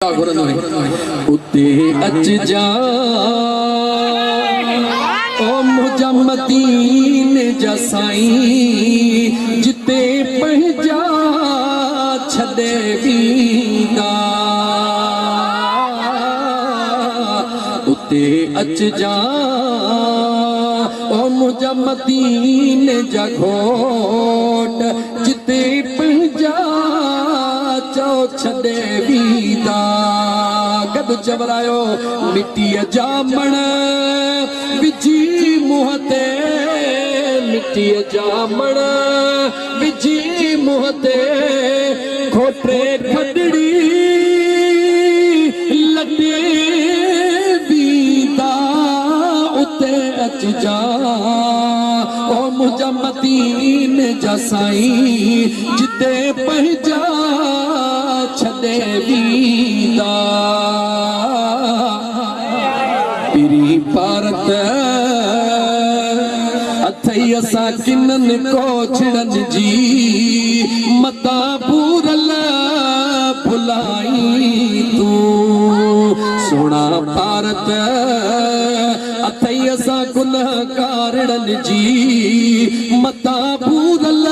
दुआ घुरंदो उते अच जा ओ मुझा मदीने जा साईं जिते पंहिंजा छॾे वींदा उते अच जा ओ मुझा मदीने जा घोट जिते पंहिंजा चो छॾे वींदा गद चवरायो मिट्टीअ जा मण विझी मुंहं ते मिट्टीअ जा मण विझी मुंहं ते खोटे खडड़ी लॾे वींदा उते अच जा ओ मुझा मदीने जा साईं जिते पंहिंजा छॾे वींदा पिरी भारत अथई असां किननि कोछड़नि जी मता पूरल भुलाई तूं सोना भारत अथई असां गुनहगारनि जी मता पूरल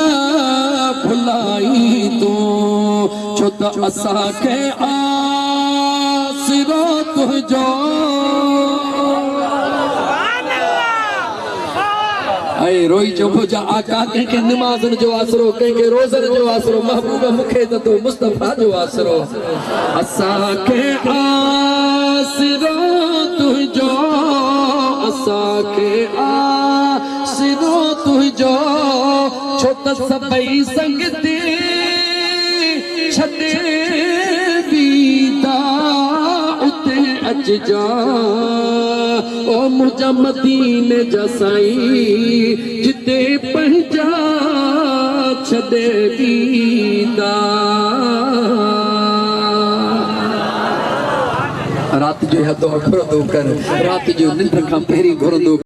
भुलाई तूं छो त असांखे आसिरो तुंहिंजो रोई चुभ जा आका कंहिंखे निमाज़न जो आसरो कंहिंखे रोज़न जो आसरो महबूब मूंखे त तूं मुस्तफ़ा जो आसरो असांखे आसरो तुंहिंजो असांखे आसरो तुंहिंजो छो त सभई संगति छॾे वींदा उते अच जा ओ मुझा मदीने जा साईं जिते पंहिंजा छॾे वींदा रात जो हदो घुरंदो कर रात जो निंड खां पहिरीं घुरंदो